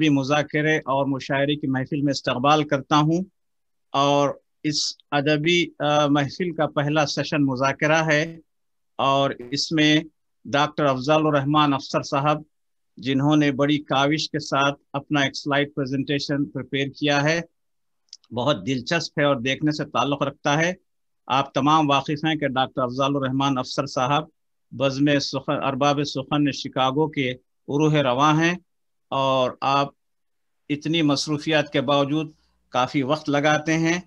अदबी मुज़ाकरे और मुशायरे की महफिल में इस्तकबाल करता हूँ। और इस अदबी महफिल का पहला सेशन मुज़ाकरा है, और इसमें डॉक्टर अफजल रहमान अफसर साहब, जिन्होंने बड़ी काविश के साथ अपना एक स्लाइड प्रेजेंटेशन प्रिपेयर किया है, बहुत दिलचस्प है और देखने से ताल्लुक़ रखता है। आप तमाम वाकिफ़ हैं कि डॉक्टर अफजल रहमान अफसर साहब बज़्म सुखन अरबाब सुखन शिकागो के उरूह रवां हैं, और आप इतनी मसरूफियात के बावजूद काफ़ी वक्त लगाते हैं।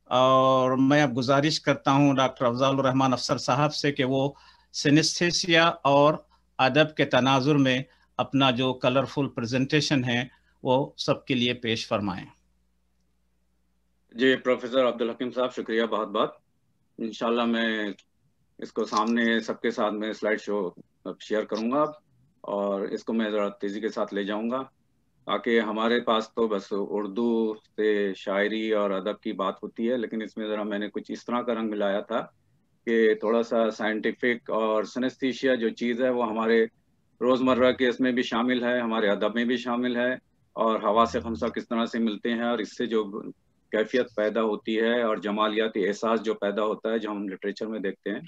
और मैं अब गुजारिश करता हूँ डॉक्टर अफजल रहमान अफसर साहब से कि वो सिनेस्थेसिया और अदब के तनाजुर में अपना जो कलरफुल प्रेजेंटेशन है वो सबके लिए पेश फरमाएं। जी प्रोफेसर अब्दुल हकीम साहब, शुक्रिया बहुत बहुत। इंशाल्लाह मैं इसको सामने सबके साथ में स्लाइड शो शेयर करूंगा, और इसको मैं ज़रा तेज़ी के साथ ले जाऊंगा, ताकि हमारे पास तो बस उर्दू से शायरी और अदब की बात होती है, लेकिन इसमें ज़रा मैंने कुछ इस तरह का रंग मिलाया था कि थोड़ा सा साइंटिफिक और सिनेस्थीसिया जो चीज़ है वो हमारे रोज़मर्रा के इसमें भी शामिल है, हमारे अदब में भी शामिल है, और हवा से खमसा किस तरह से मिलते हैं और इससे जो कैफियत पैदा होती है और जमालियाती एहसास जो पैदा होता है जो हम लिटरेचर में देखते हैं,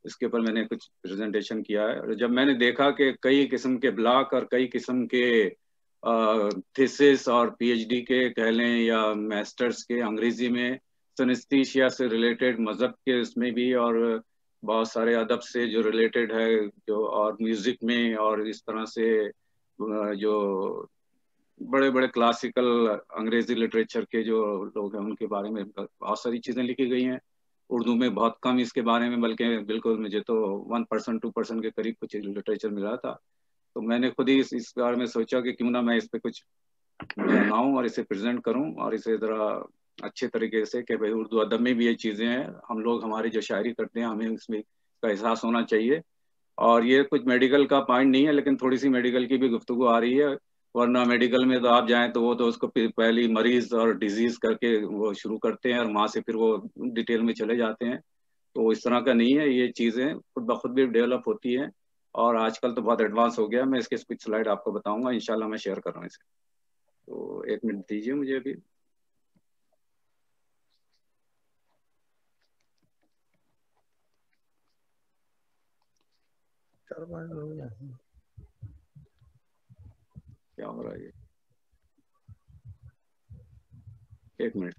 इसके ऊपर मैंने कुछ प्रेजेंटेशन किया है। और जब मैंने देखा कि कई किस्म के ब्लॉक और कई किस्म के थीसिस और पीएचडी के कह लें या मास्टर्स के अंग्रेजी में सिनेस्थीसिया से रिलेटेड, मज़हब के इसमें भी, और बहुत सारे अदब से जो रिलेटेड है, जो और म्यूज़िक में, और इस तरह से जो बड़े बड़े क्लासिकल अंग्रेजी लिटरेचर के जो लोग हैं उनके बारे में बहुत सारी चीज़ें लिखी गई हैं। उर्दू में बहुत कम इसके बारे में, बल्कि बिल्कुल मुझे तो 1% 2% के करीब कुछ लिटरेचर मिला था। तो मैंने खुद ही इस बारे में सोचा कि क्यों ना मैं इस पर कुछ बनाऊं और इसे प्रेजेंट करूं, और इसे ज़रा अच्छे तरीके से, कि भाई उर्दू अदब में भी ये चीज़ें हैं, हम लोग हमारी जो शायरी करते हैं हमें इसमें का एहसास होना चाहिए। और ये कुछ मेडिकल का पॉइंट नहीं है, लेकिन थोड़ी सी मेडिकल की भी गुफ्तगू आ रही है, वरना मेडिकल में तो आप जाएं तो वो तो उसको पहली मरीज और डिजीज करके वो शुरू करते हैं और वहाँ से फिर वो डिटेल में चले जाते हैं। तो इस तरह का नहीं है, ये चीज़ें खुद ब खुद भी डेवलप होती हैं, और आजकल तो बहुत एडवांस हो गया। मैं इसके कुछ स्लाइड आपको बताऊंगा, इंशाल्लाह मैं शेयर कर रहा हूँ इसे। तो एक मिनट दीजिए मुझे अभी। क्या हो रहा है ये, एक मिनट।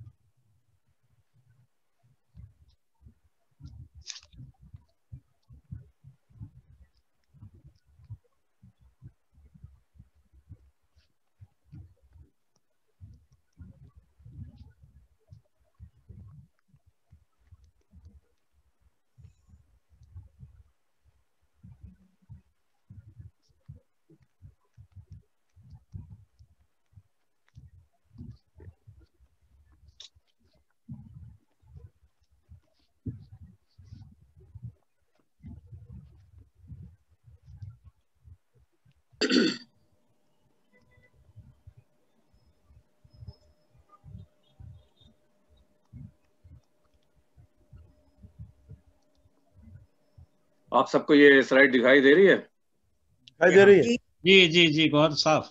आप सबको ये स्लाइड दिखाई दे रही है? दिखाई दे रही है? जी जी जी, बहुत साफ।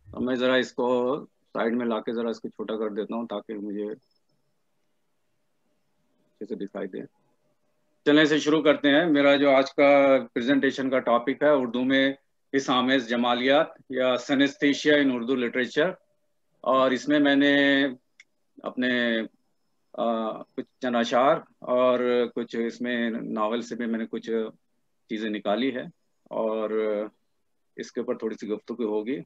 तो मैं ज़रा इसको साइड में लाके ज़रा इसको छोटा कर देता हूँ ताकि मुझे अच्छे से दिखाई दे। चलने से शुरू करते हैं। मेरा जो आज का प्रेजेंटेशन का टॉपिक है उर्दू में इस आमेज जमालियात या सिनेस्थीसिया इन उर्दू लिटरेचर, और इसमें मैंने अपने कुछ चंद अशार और कुछ इसमें नावल से भी मैंने कुछ चीज़ें निकाली है, और इसके ऊपर थोड़ी सी गुफ्तगू होगी।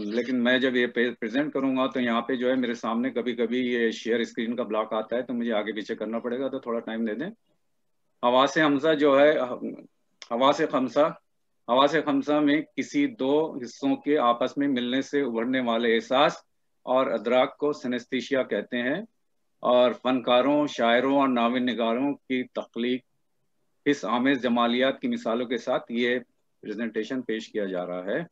लेकिन मैं जब ये प्रेजेंट करूंगा तो यहाँ पे जो है मेरे सामने कभी कभी ये शेयर स्क्रीन का ब्लॉक आता है, तो मुझे आगे पीछे करना पड़ेगा, तो थोड़ा टाइम दे दें। हवा से हमसा जो है, हवा से खमसा, हवा से खमसा में किसी दो हिस्सों के आपस में मिलने से उभरने वाले एहसास और अदराक को सिनेस्थीसिया कहते हैं, और फनकारों, शायरों और नावल निगारों की तख्लीक इस आमेज जमालियात की मिसालों के साथ ये प्रेजेंटेशन पेश किया जा रहा है।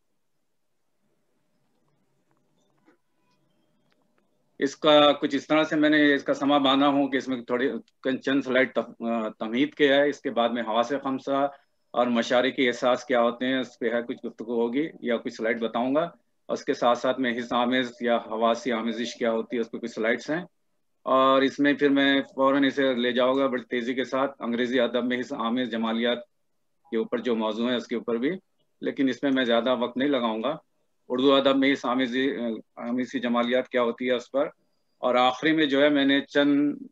इसका कुछ इस तरह से मैंने इसका समा बांधा हूँ कि इसमें थोड़ी चंद स्लाइड तमहीद के है, इसके बाद में हवा से खमसा और मशारे के एहसास क्या होते हैं उस पर है कुछ गुफ्तगू होगी या कुछ स्लाइड बताऊंगा, और उसके साथ साथ में हिस्स आमेज या हवासी आमेजिश क्या होती है, उस पर कुछ स्लाइड्स हैं। और इसमें फिर मैं फौरन इसे ले जाऊंगा बड़ी तेजी के साथ अंग्रेजी अदब में हिस्स आमेज जमालियात के ऊपर जो मौजू है उसके ऊपर भी, लेकिन इसमें मैं ज़्यादा वक्त नहीं लगाऊंगा। उर्दू अदब में हिस्स आमेजी जमालियात क्या होती है उस पर। और आखिरी में जो है मैंने चंद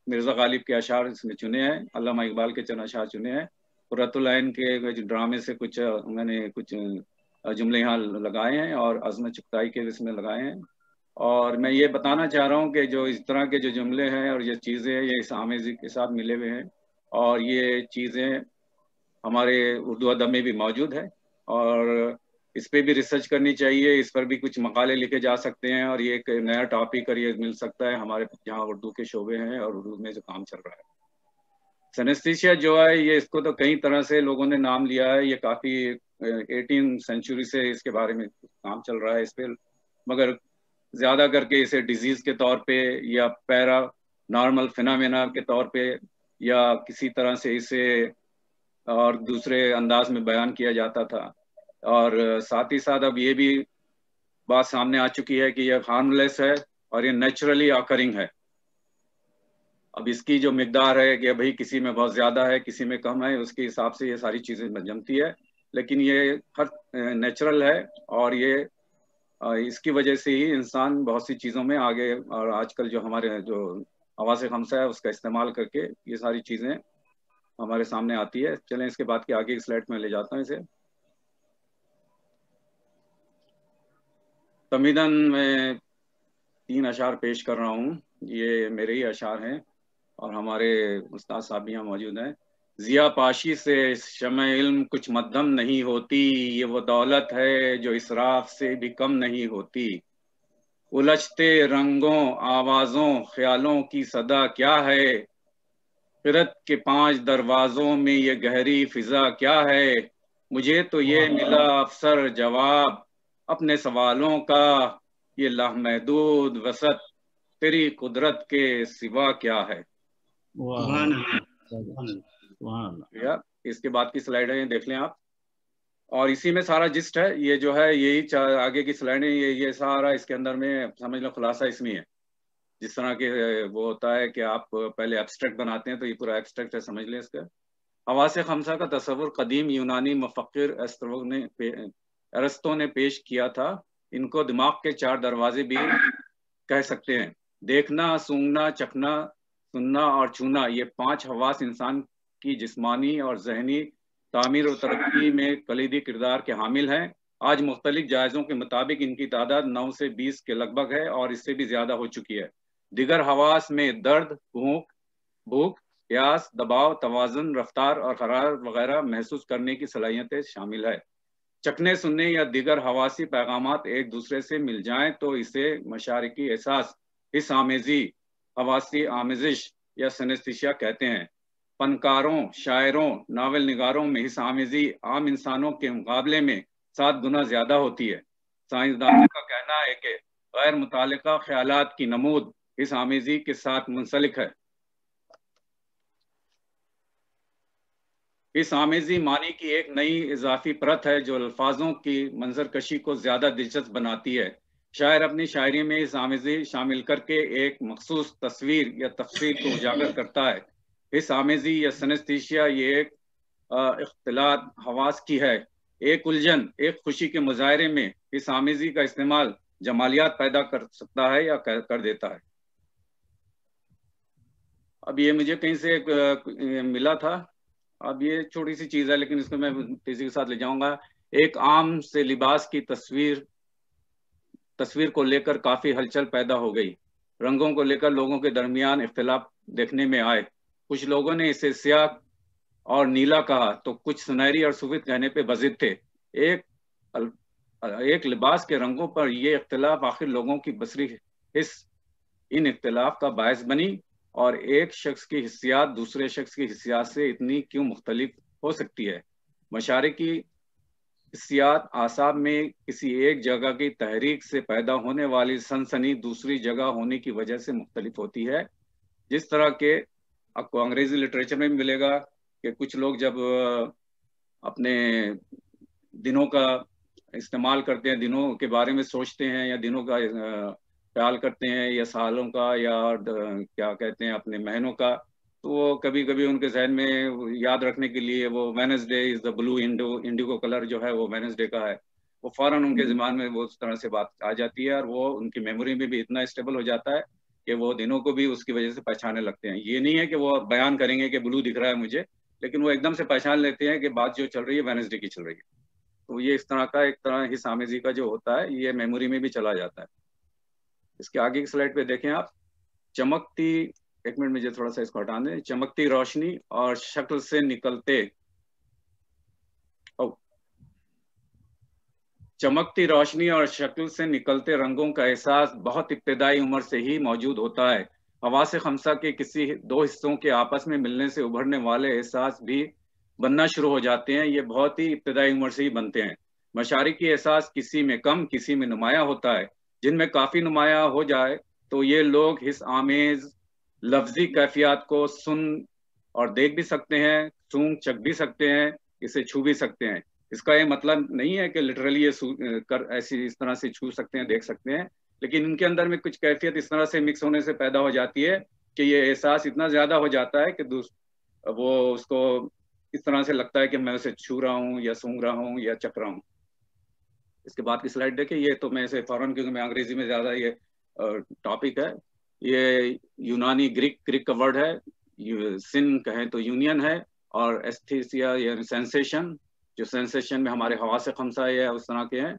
मिर्ज़ा गालिब के अशार इसमें चुने हैं, अल्लामा इकबाल के चंद अशार चुने हैं, कुर्रतुल ऐन के ड्रामे से कुछ मैंने कुछ जुमले यहाँ लगाए हैं और अज़मत चुगताई के इसमें लगाए हैं। और मैं ये बताना चाह रहा हूँ कि जो इस तरह के जो जुमले हैं और ये चीज़ें ये इस आमेज़ी के साथ मिले हुए हैं, और ये चीज़ें हमारे उर्दू अदब में भी मौजूद है, और इस पे भी रिसर्च करनी चाहिए, इस पर भी कुछ मकाले लिखे जा सकते हैं, और ये एक नया टॉपिक और ये मिल सकता है हमारे जहाँ उर्दू के शोबे हैं और उर्दू में जो काम चल रहा है। सेनेस्थीसिया जो है ये, इसको तो कई तरह से लोगों ने नाम लिया है, ये काफ़ी 18वीं सेंचुरी से इसके बारे में काम चल रहा है इस पर, मगर ज़्यादा करके इसे डिजीज़ के तौर पे या पैरा नॉर्मल फिनोमेना के तौर पे या किसी तरह से इसे और दूसरे अंदाज में बयान किया जाता था। और साथ ही साथ अब ये भी बात सामने आ चुकी है कि यह हार्मलेस है और ये नेचुरली ऑकरिंग है। अब इसकी जो मिकदार है कि भाई किसी में बहुत ज़्यादा है किसी में कम है, उसके हिसाब से ये सारी चीज़ें जमती है, लेकिन ये हर नेचुरल है, और ये इसकी वजह से ही इंसान बहुत सी चीज़ों में आगे, और आजकल जो हमारे जो हवासे खमसा है उसका इस्तेमाल करके ये सारी चीज़ें हमारे सामने आती है। चलें इसके बाद के आगे की स्लाइड में ले जाता हूँ इसे। तमीदन मैं 3 अशार पेश कर रहा हूँ, ये मेरे ही अशार हैं और हमारे उस्ताद साहब भी यहाँ मौजूद हैं। जिया पाशी से शम्अ इल्म कुछ मध्यम नहीं होती, ये वो दौलत है जो इसराफ से भी कम नहीं होती। उलझते रंगों आवाजों ख्यालों की सदा क्या है, फिरत के 5 दरवाजों में ये गहरी फिजा क्या है। मुझे तो ये मिला अफसर जवाब अपने सवालों का, ये लामहदूद वसत तेरी कुदरत के सिवा क्या है। या इसके बाद की स्लाइड है, देख लें आप। और इसी में सारा जिस्ट है, ये जो है यही आगे की स्लाइड है, ये सारा इसके अंदर में समझ लो खुलासा इसमें है। जिस तरह के वो होता है कि आप पहले एब्स्ट्रैक्ट बनाते हैं तो ये पूरा एब्स्ट्रैक्ट है, समझ लें इसका। हवासे खमसा का तस्वुर कदीम यूनानी मुफक्किर अरस्तो ने पेश किया था। इनको दिमाग के 4 दरवाजे भी कह सकते हैं। देखना, सूंघना, चखना, सुनना और छूना, ये 5 हवास इंसान की जिस्मानी और जहनी तामीर और तरक्की में कलीदी किरदार के हामिल हैं। आज मुख्तलिफ जायज़ों के मुताबिक इनकी तादाद 9 से 20 के लगभग है और इससे भी ज़्यादा हो चुकी है। दिगर हवास में दर्द, भूख, प्यास, दबाव, तवाज़ुन, रफ्तार और हरारत वगैरह महसूस करने की सलाहियतें शामिल है। चखने, सुनने या दिगर हवासी पैगामात एक दूसरे से मिल जाएं तो इसे मशारिकी एहसास, हिस्स आमेजी, हवासी आमेजिश या सेनेस्थीसिया कहते हैं। फनकारों, शायरों, नावल निगारों में हिस्स आमेजी आम इंसानों के मुकाबले में 7 गुना ज्यादा होती है। साइंसदानों का कहना है कि गैर मुतालिका ख्यालात की नमूद हिस्स आमेजी के साथ मुंसलिक है। इस आमेजी मानी की एक नई इजाफी परत है जो अल्फाजों की मंजरकशी को ज्यादा दिलचस्प बनाती है। शायर अपनी शायरी में इस आमेजी शामिल करके एक मखसूस तस्वीर या तफसीर को उजागर करता है। इस आमेजी या सेनेस्थीसिया ये एक इख्तिलात हवास की है, एक उलझन, एक खुशी के मुजाहरे में इस आमेजी का इस्तेमाल जमालियात पैदा कर सकता है या कर देता है। अब ये मुझे कहीं से मिला था, अब ये छोटी सी चीज है लेकिन इसको मैं तेजी के साथ ले जाऊंगा। एक आम से लिबास की तस्वीर को लेकर काफी हलचल पैदा हो गई। रंगों को लेकर लोगों के दरमियान इख्तिलाफ देखने में आए। कुछ लोगों ने इसे स्याह और नीला कहा तो कुछ सुनहरी और सफेद कहने पे बजिद थे। एक लिबास के रंगों पर यह इख्तिलाफ आखिर लोगों की बसरी हिस्स इन इख्तिलाफ का बायस बनी, और एक शख्स की हिस्सियात दूसरे शख्स की हिस्सियात से इतनी क्यों मुख्तलिफ हो सकती है। मशारिकी हिस्सियात आसाब में किसी एक जगह की तहरीक से पैदा होने वाली सनसनी दूसरी जगह होने की वजह से मुख्तलिफ होती है। जिस तरह के आपको अंग्रेजी लिटरेचर में भी मिलेगा कि कुछ लोग जब अपने दिनों का इस्तेमाल करते हैं, दिनों के बारे में सोचते हैं या दिनों का ख्याल करते हैं या सालों का या क्या कहते हैं अपने महीनों का, तो वो कभी कभी उनके जहन में याद रखने के लिए वो Wednesday is the blue Indigo colour जो है वो वेडनेसडे का है, वो फौरन उनके दिमाग में वो उस तरह से बात आ जाती है और वो उनकी मेमोरी में भी इतना स्टेबल हो जाता है कि वो दिनों को भी उसकी वजह से पहचानने लगते हैं। ये नहीं है कि वो बयान करेंगे कि ब्लू दिख रहा है मुझे, लेकिन वो एकदम से पहचान लेते हैं कि बात जो चल रही है वेडनेसडे की चल रही है। तो ये इस तरह का एक तरह ही सामेजी का जो होता है ये मेमोरी में भी चला जाता है। इसके आगे की स्लाइड पे देखें आप, चमकती, एक मिनट मुझे थोड़ा सा इसको हटा दें, चमकती रोशनी और शक्ल से निकलते चमकती रोशनी और शक्ल से निकलते रंगों का एहसास बहुत इब्तदाई उम्र से ही मौजूद होता है। हवास खमसा के किसी दो हिस्सों के आपस में मिलने से उभरने वाले एहसास भी बनना शुरू हो जाते हैं, ये बहुत ही इब्तदाई उम्र से ही बनते हैं। मशारिकी एहसास किसी में कम किसी में नुमाया होता है। जिनमें काफी नुमाया हो जाए तो ये लोग हिस आमेज लफ्जी कैफियत को सुन और देख भी सकते हैं, सूंघ चख भी सकते हैं, इसे छू भी सकते हैं। इसका ये मतलब नहीं है कि लिटरली ये कर ऐसी इस तरह से छू सकते हैं, देख सकते हैं, लेकिन इनके अंदर में कुछ कैफियत इस तरह से मिक्स होने से पैदा हो जाती है कि ये एहसास इतना ज्यादा हो जाता है कि वो उसको इस तरह से लगता है कि मैं उसे छू रहा हूँ या सूंघ रहा हूँ या चख रहा हूँ। इसके बाद की स्लाइड देखिए, ये तो मैं इसे फौरन, क्योंकि मैं अंग्रेजी में ज्यादा ये टॉपिक है, ये यूनानी ग्रीक का वर्ड है, सिन कहें तो यूनियन है, और एस्थेसिया या सेंसेशन, जो सेंसेशन में हमारे हवास खमसा या उस तरह के हैं।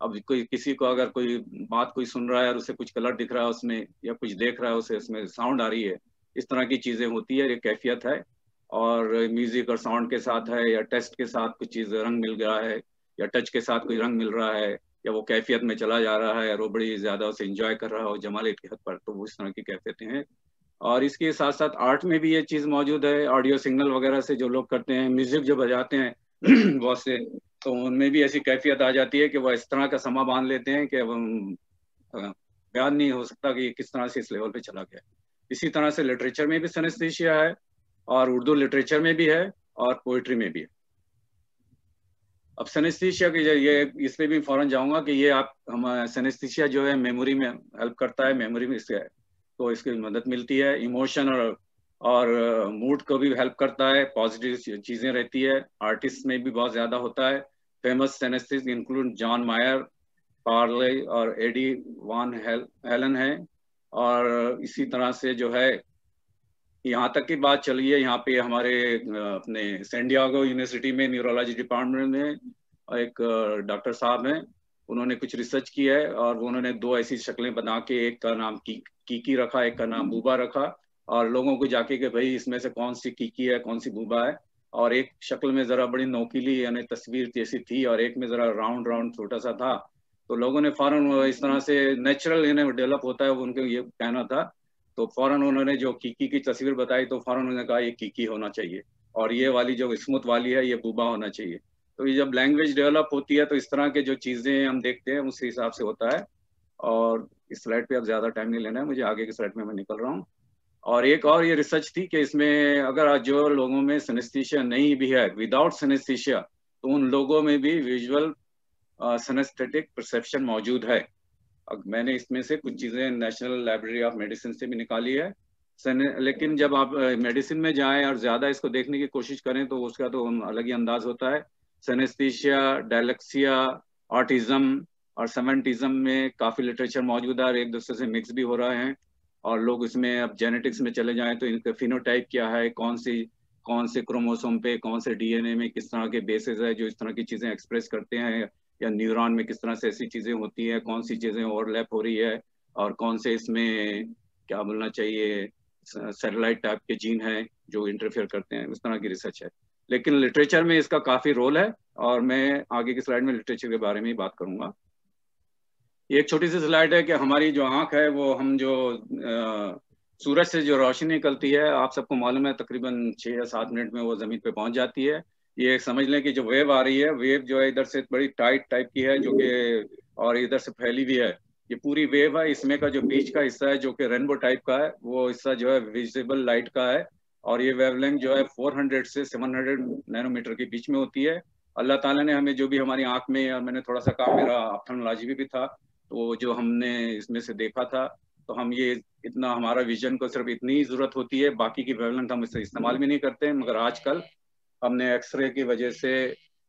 अब कोई किसी को अगर कोई बात कोई सुन रहा है और उसे कुछ कलर दिख रहा है उसमें या कुछ देख रहा है उसे उसमें साउंड आ रही है, इस तरह की चीजें होती है, ये कैफियत है। और म्यूजिक और साउंड के साथ है या टेस्ट के साथ कुछ चीज रंग मिल गया है या टच के साथ कोई रंग मिल रहा है या वो कैफियत में चला जा रहा है और वो बड़ी ज्यादा उसे एंजॉय कर रहा हो जमाल की हद पर, तो वो इस तरह की कैफियतें हैं। और इसके साथ साथ आर्ट में भी ये चीज मौजूद है, ऑडियो सिग्नल वगैरह से जो लोग करते हैं, म्यूजिक जो बजाते हैं बहुत से, तो उनमें भी ऐसी कैफियत आ जाती है कि वो इस तरह का समा बांध लेते हैं कि बयान नहीं हो सकता कि किस तरह से इस लेवल पे चला गया। इसी तरह से लिटरेचर में भी सिनेस्थीसिया है और उर्दू लिटरेचर में भी है और पोइट्री में भी है। अब सिनेस्थीसिया के ये इस पे भी फौरन जाऊंगा कि ये आप हम सिनेस्थीसिया जो है मेमोरी में हेल्प करता है, मेमोरी में इससे तो इसकी मदद मिलती है। इमोशन और मूड को भी हेल्प करता है, पॉजिटिव चीजें रहती है। आर्टिस्ट में भी बहुत ज्यादा होता है। फेमस सिनेस्थिस्ट इंक्लूड जॉन मायर, पार्ले और एडी वान हेलन है। और इसी तरह से जो है यहाँ तक की बात चली है, यहाँ पे हमारे अपने सैन डिएगो यूनिवर्सिटी में न्यूरोलॉजी डिपार्टमेंट में एक डॉक्टर साहब हैं, उन्होंने कुछ रिसर्च की है और उन्होंने दो ऐसी शक्लें बना के, एक का नाम कीकी रखा, एक का नाम बूबा रखा, और लोगों को जाके कि भाई इसमें से कौन सी कीकी है कौन सी बूबा है। और एक शक्ल में जरा बड़ी नोकीली यानी तस्वीर जैसी थी और एक में जरा राउंड राउंड छोटा सा था, तो लोगों ने फौरन इस तरह से नेचुरल इन्हें डेवलप होता है उनके ये कहना था, तो फौरन उन्होंने जो कीकी की तस्वीर बताई तो फौरन उन्होंने कहा ये कीकी होना चाहिए और ये वाली जो स्मूथ वाली है ये बूबा होना चाहिए। तो ये जब लैंग्वेज डेवलप होती है तो इस तरह के जो चीजें हम देखते हैं उस हिसाब से होता है। और इस स्लाइड पे अब ज्यादा टाइम नहीं लेना है मुझे, आगे की स्लाइड में मैं निकल रहा हूँ। और एक और ये रिसर्च थी कि इसमें अगर जो लोगों में सिनेस्थीसिया नहीं भी है, विदाउट सिनेस्थीसिया, तो उन लोगों में भी विजुअल सिनेस्थेटिक परसेप्शन मौजूद है। अब मैंने इसमें से कुछ चीजें नेशनल लाइब्रेरी ऑफ मेडिसिन से भी निकाली है। लेकिन जब आप मेडिसिन में जाएं और ज्यादा इसको देखने की कोशिश करें तो उसका तो अलग ही अंदाज होता है। सिनेस्थीसिया, डायलेक्सिया, ऑटिज्म और सेमेंटिज्म में काफी लिटरेचर मौजूद है और एक दूसरे से मिक्स भी हो रहे हैं। और लोग इसमें अब जेनेटिक्स में चले जाएं तो इनका फिनोटाइप क्या है, कौन से क्रोमोसोम पे, कौन से डीएनए में किस तरह के बेसिस है जो इस तरह की चीजें एक्सप्रेस करते हैं, या न्यूरॉन में किस तरह से ऐसी चीजें होती है, कौन सी चीजें ओवरलैप हो रही है और कौन से इसमें क्या बोलना चाहिए सैटेलाइट टाइप के जीन है जो इंटरफेयर करते हैं, उस तरह की रिसर्च है। लेकिन लिटरेचर में इसका काफी रोल है और मैं आगे की स्लाइड में लिटरेचर के बारे में ही बात करूंगा। ये एक छोटी सी स्लाइड है कि हमारी जो आंख है वो हम जो सूरज से जो रोशनी निकलती है, आप सबको मालूम है तकरीबन 6 या 7 मिनट में वो जमीन पे पहुंच जाती है। ये समझ लें कि जो वेव आ रही है, वेव जो है इधर से बड़ी टाइट टाइप की है जो कि और इधर से फैली भी है, ये पूरी वेव है। इसमें का जो बीच का हिस्सा है जो कि रेनबो टाइप का है, वो हिस्सा जो है विजिबल लाइट का है और ये वेवलेंथ जो है 400 से 700 नैनोमीटर के बीच में होती है। अल्लाह ताला ने हमें जो भी हमारी आंख में, और मैंने थोड़ा सा काम मेरा ऑप्थेल्मोलॉजी भी था, तो जो हमने इसमें से देखा था, तो हम ये इतना हमारा विजन को सिर्फ इतनी ही जरूरत होती है, बाकी की वेवलेंथ हम इससे इस्तेमाल भी नहीं करते। मगर आजकल हमने एक्सरे की वजह से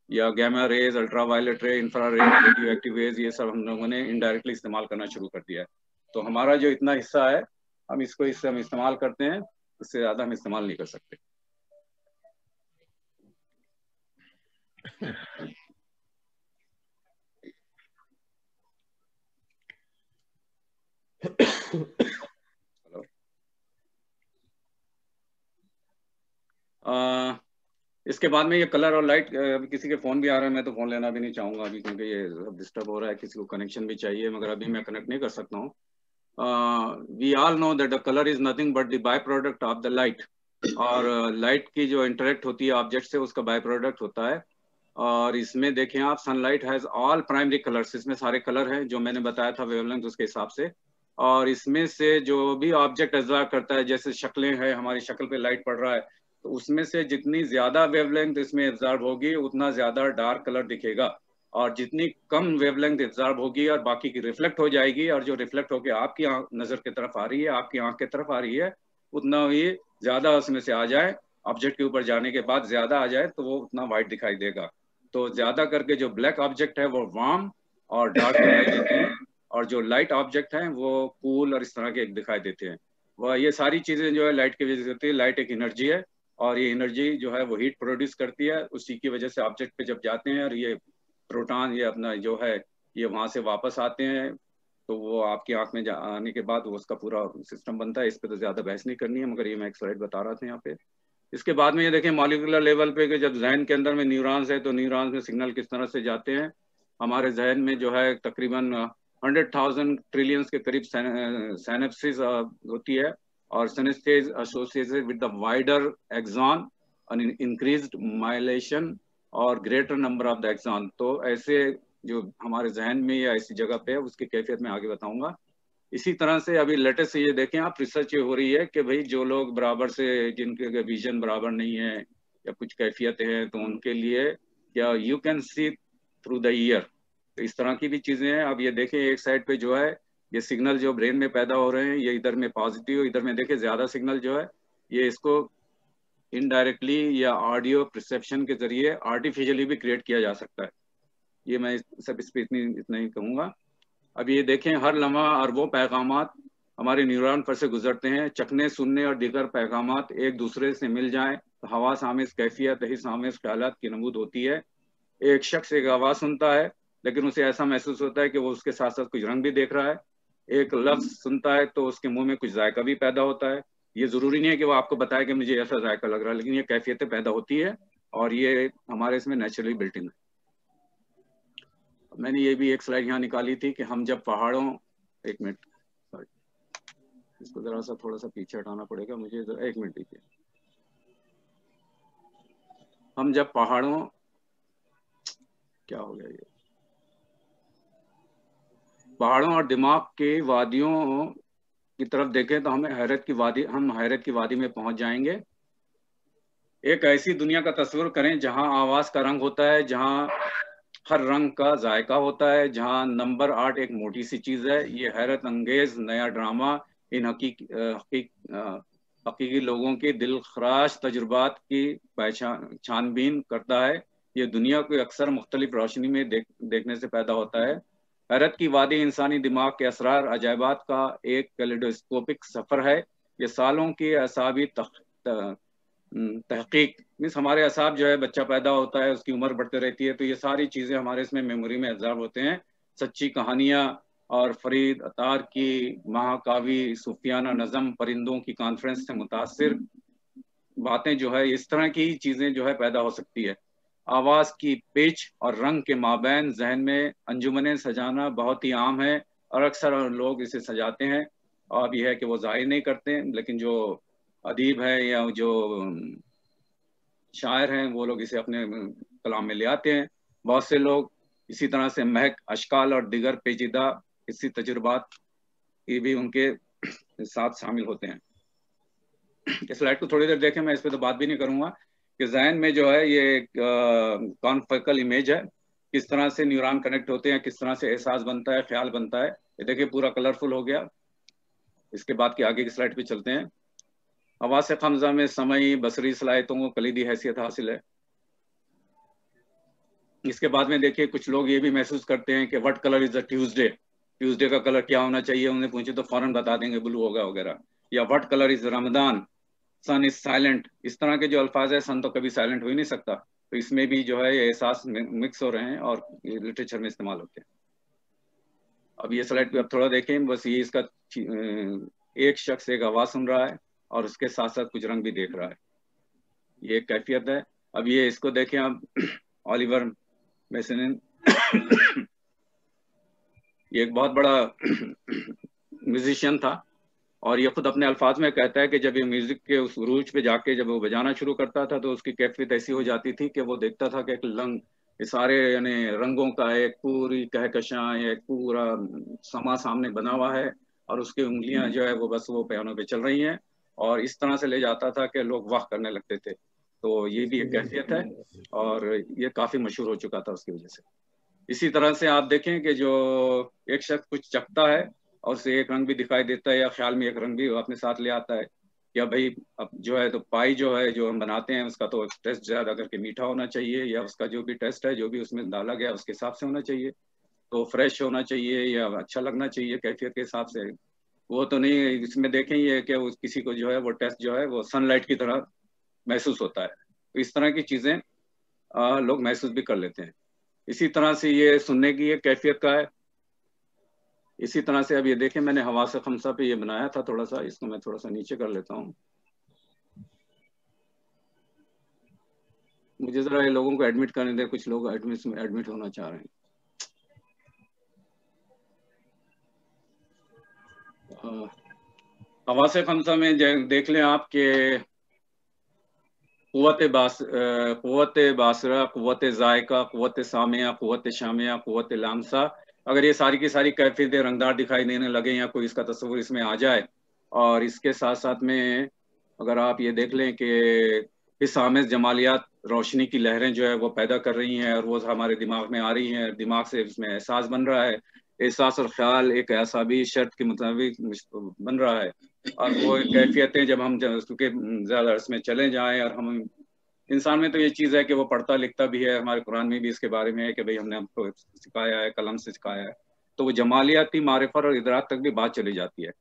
या गामा रेज, अल्ट्रावायलेट रे, इंफ्रारेड, रेडियो एक्टिव रेज, ये सब हम लोगों ने इनडायरेक्टली इस्तेमाल करना शुरू कर दिया है। तो हमारा जो इतना हिस्सा है हम इससे हम इस्तेमाल करते हैं, इससे ज्यादा हम इस्तेमाल नहीं कर सकते। इसके बाद में ये कलर और लाइट, किसी के फोन भी आ रहे हैं, मैं तो फोन लेना भी नहीं चाहूंगा अभी, क्योंकि ये सब डिस्टर्ब हो रहा है, किसी को कनेक्शन भी चाहिए, मगर अभी मैं कनेक्ट नहीं कर सकता हूँ। We all know that the colour is nothing but the by product of the light, और लाइट की जो इंटरेक्ट होती है ऑब्जेक्ट से, उसका बाय प्रोडक्ट होता है। और इसमें देखें आप, sunlight has all primary colours, इसमें सारे कलर हैं जो मैंने बताया था वेवलेंथ उसके हिसाब से। और इसमें से जो भी ऑब्जेक्ट एब्जॉर्ब करता है, जैसे शक्लें हैं, हमारी शक्ल पे लाइट पड़ रहा है, तो उसमें से जितनी ज्यादा वेवलेंथ इसमें एब्जॉर्ब होगी उतना ज्यादा डार्क कलर दिखेगा, और जितनी कम वेवलेंथ एब्जॉर्ब होगी और बाकी की रिफ्लेक्ट हो जाएगी, और जो रिफ्लेक्ट होकर आपकी नजर की तरफ आ रही है, आपकी आंख की तरफ आ रही है, उतना ही ज्यादा उसमें से आ जाए, ऑब्जेक्ट के ऊपर जाने के बाद ज्यादा आ जाए, तो वो उतना वाइट दिखाई देगा। तो ज्यादा करके जो ब्लैक ऑब्जेक्ट है वो वार्म और डार्क दिखाई देते हैं, और जो लाइट ऑब्जेक्ट हैं वो कूल और इस तरह के दिखाई देते हैं। वह ये सारी चीजें जो है लाइट की वजह से होती है। लाइट एक एनर्जी है, और ये एनर्जी जो है वो हीट प्रोड्यूस करती है, उसी की वजह से ऑब्जेक्ट पे जब जाते हैं और ये प्रोटॉन, ये अपना जो है, ये वहां से वापस आते हैं, तो वो आपकी आंख में आने के बाद वो उसका पूरा सिस्टम बनता है। इस पे तो ज्यादा बहस नहीं करनी है, मगर ये मैं एक स्लाइड बता रहा था यहाँ पे। इसके बाद में ये देखें मॉलिक्यूलर लेवल पे कि जब जहन के अंदर में न्यूरॉन्स है, तो न्यूरॉन्स में सिग्नल किस तरह से जाते हैं। हमारे जहन में जो है तकरीबन 100,000 ट्रिलियंस के करीब सिनेप्सिस होती है, और synapses associated with the wider axon और इंक्रीज्ड माइलेशन और greater number of the axon. तो ऐसे जो हमारे जहन में या ऐसी जगह पे है, उसकी कैफियत मैं आगे बताऊंगा। इसी तरह से अभी लेटेस्ट ये देखें आप, रिसर्च ये हो रही है कि भाई जो लोग बराबर से, जिनके विजन बराबर नहीं है या कुछ कैफियतें हैं, तो उनके लिए क्या you can see through the year, तो इस तरह की भी चीजें हैं। अब ये देखें एक साइड पे जो है ये सिग्नल जो ब्रेन में पैदा हो रहे हैं, ये इधर में पॉजिटिव, इधर में देखें ज्यादा सिग्नल जो है, ये इसको इनडायरेक्टली या ऑडियो परसेप्शन के जरिए आर्टिफिशियली भी क्रिएट किया जा सकता है। ये मैं सब इस पर इतना ही कहूँगा। अब ये देखें हर लम्हा और वो पैगामात हमारे न्यूरॉन पर से गुजरते हैं, चखने, सुनने और दीगर पैगामात एक दूसरे से मिल जाएं तो हवास आमेज कैफियत, हिस्स आमेज ख्यालात की नमूद होती है। एक शख्स एक आवाज़ सुनता है, लेकिन उसे ऐसा महसूस होता है कि वो उसके साथ साथ कुछ रंग भी देख रहा है। एक लफ्ज सुनता है तो उसके मुंह में कुछ जायका भी पैदा होता है। ये जरूरी नहीं है कि वो आपको बताए कि मुझे ऐसा जायका लग रहा है, लेकिन ये कैफियतें पैदा होती है, और ये हमारे इसमें नेचुरली बिल्ट इन है। मैंने ये भी एक स्लाइड यहाँ निकाली थी कि हम जब पहाड़ों, एक मिनट, सॉरी, इसको जरा सा थोड़ा सा पीछे हटाना पड़ेगा मुझे, एक मिनट दीजिए। हम जब पहाड़ों, क्या हो गया ये, पहाड़ों और दिमाग के वादियों की तरफ देखें तो हम हैरत की वादी में पहुंच जाएंगे। एक ऐसी दुनिया का तस्वीर करें जहां आवाज का रंग होता है, जहां हर रंग का जायका होता है, जहां नंबर 8 एक मोटी सी चीज है। ये हैरत अंगेज नया ड्रामा इन हकीकी लोगों के दिलखराश तजुर्बात की छानबीन करता है। ये दुनिया को अक्सर मुख्तलिफ रोशनी में देखने से पैदा होता है। हैरत की वादी इंसानी दिमाग के असरार अजायबात का एक कैलिडोस्कोपिक सफर है। ये सालों की असाबी तहकीक, मीन्स हमारे असाब जो है, बच्चा पैदा होता है, उसकी उम्र बढ़ते रहती है, तो ये सारी चीज़ें हमारे इसमें मेमोरी में एब्जॉर्ब होते हैं। सच्ची कहानियाँ और फरीद अतार की महाकावी सूफियाना नज़म, परिंदों की कॉन्फ्रेंस से मुतासिर बातें जो है, इस तरह की चीज़ें जो है पैदा हो सकती है। आवाज़ की पिच और रंग के माबैन जहन में अंजुमनें सजाना बहुत ही आम है, और अक्सर लोग इसे सजाते हैं। अब यह है कि वो जाहिर नहीं करते, लेकिन जो अदीब है या जो शायर हैं, वो लोग इसे अपने कलाम में ले आते हैं। बहुत से लोग इसी तरह से महक, अशकाल और दिगर पेचीदा इसी तजुर्बात ये भी उनके साथ शामिल होते हैं। इस स्लाइड को थोड़ी देर देखें, मैं इस पर तो बात भी नहीं करूंगा। कि जहन में जो है ये कॉन्फोकल इमेज है, किस तरह से न्यूरॉन कनेक्ट होते हैं, किस तरह से एहसास बनता है, ख्याल बनता है। ये देखिए पूरा कलरफुल हो गया। इसके बाद की आगे की स्लाइड पे चलते हैं। हवास खमजा में समई बसरी सलाहियतों को कलीदी हैसियत हासिल है। इसके बाद में देखिए कुछ लोग ये भी महसूस करते हैं कि what colour is the Tuesday, Tuesday का कलर क्या होना चाहिए, उन्हें पूछे तो फौरन बता देंगे ब्लू होगा वगैरह। या what colour is Ramadan, sun is silent. इस तरह के जो अल्फाज है, सन तो कभी साइलेंट हो ही नहीं सकता, तो इसमें भी जो है ये एहसास मिक्स हो रहे हैं और ये लिटरेचर में इस्तेमाल होते हैं। अब ये स्लाइड पे अब थोड़ा देखें, बस ये इसका एक शख्स एक आवाज सुन रहा है और उसके साथ साथ कुछ रंग भी देख रहा है, ये एक कैफियत है। अब ये इसको देखें आप, ऑलिवर मेसन ये एक बहुत बड़ा म्यूजिशियन था और ये खुद अपने अल्फाज में कहता है कि जब ये म्यूजिक के उस उरूज पे जाके जब वो बजाना शुरू करता था तो उसकी कैफियत ऐसी हो जाती थी कि वो देखता था कि एक लंग, ये सारे यानी रंगों का एक पूरी कहकशां, एक पूरा समा सामने बना हुआ है और उसकी उंगलियां जो है वो बस वो पियानो पे चल रही हैं और इस तरह से ले जाता था कि लोग वाह करने लगते थे। तो ये भी एक कैफियत है और ये काफी मशहूर हो चुका था उसकी वजह से। इसी तरह से आप देखें कि जो एक शख्स कुछ चखता है और उसे एक रंग भी दिखाई देता है या ख्याल में एक रंग भी अपने साथ ले आता है, या भाई अब जो है तो पाई जो है जो हम बनाते हैं उसका तो टेस्ट ज्यादा करके मीठा होना चाहिए, या उसका जो भी टेस्ट है जो भी उसमें डाला गया उसके हिसाब से होना चाहिए, तो फ्रेश होना चाहिए या अच्छा लगना चाहिए कैफियत के हिसाब से। वो तो नहीं, इसमें देखें ये कि उस किसी को जो है वो टेस्ट जो है वो सनलाइट की तरह महसूस होता है, तो इस तरह की चीजें लोग महसूस भी कर लेते हैं। इसी तरह से ये सुनने की एक कैफियत का है। इसी तरह से अब ये देखें, मैंने हवास खमसा पे ये बनाया था थोड़ा सा, इसको मैं थोड़ा सा नीचे कर लेता हूँ। मुझे जरा ये लोगों को एडमिट करने दे, कुछ लोग एडमिट होना चाह रहे हैं। हवास खमसा में देख लें आप कि क़ुव्वत बासरा, क़ुव्वत ज़ायका, क़ुव्वत सामिया, क़ुव्वत शामिया, क़ुव्वत लामसा, अगर ये सारी की सारी कैफियतें रंगदार दिखाई देने लगे या कोई इसका तस्वुर इसमें आ जाए, और इसके साथ साथ में अगर आप ये देख लें कि इस आमेज़ जमालियात रोशनी की लहरें जो है वो पैदा कर रही हैं और वो हमारे दिमाग में आ रही हैं, दिमाग से उसमें एहसास बन रहा है, एहसास और ख्याल एक असाबी शर्त के मुताबिक बन रहा है, और वो कैफियतें जब हम उसके ज़्यादा इसमें चले जाएं, और हम इंसान में तो ये चीज़ है कि वो पढ़ता लिखता भी है, हमारे कुरान में भी इसके बारे में है कि भाई हमने हमको सिखाया है, कलम से सिखाया है, तो वो जमालियाती मारिफत और इदराक तक भी बात चली जाती है।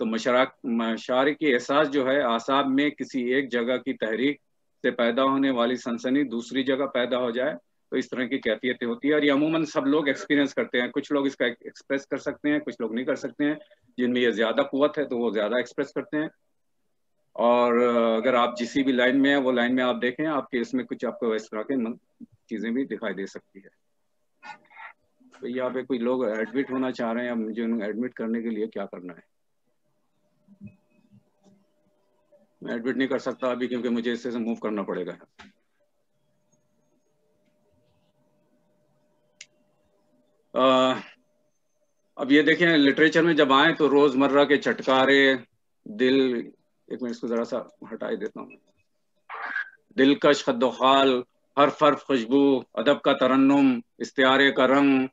तो मशारिकी एहसास जो है, आसाब में किसी एक जगह की तहरीक से पैदा होने वाली सनसनी दूसरी जगह पैदा हो जाए, तो इस तरह की कैफियतें होती है, और ये अमूमन सब लोग एक्सपीरियंस करते हैं। कुछ लोग इसका एक्सप्रेस कर सकते हैं, कुछ लोग नहीं कर सकते हैं, जिनमें ये ज्यादा कुव्वत है तो वो ज्यादा एक्सप्रेस करते हैं। और अगर आप जिस भी लाइन में है वो लाइन में आप देखें, आपके इसमें कुछ आपको इस तरह के चीजें भी दिखाई दे सकती है। तो यहाँ पे कोई लोग एडमिट होना चाह रहे हैं, मुझे एडमिट करने के लिए क्या करना है? मैं एडमिट नहीं कर सकता अभी क्योंकि मुझे इससे मूव करना पड़ेगा। अब ये देखें, लिटरेचर में जब आए तो रोजमर्रा के चटकारे दिल, एक मिनट इसको जरा सा हटा देता हूँ, दिलकश खद्दोखाल, हर हर्फ खुशबू, अदब का तरन्नुम, इस्तियारे का रंग,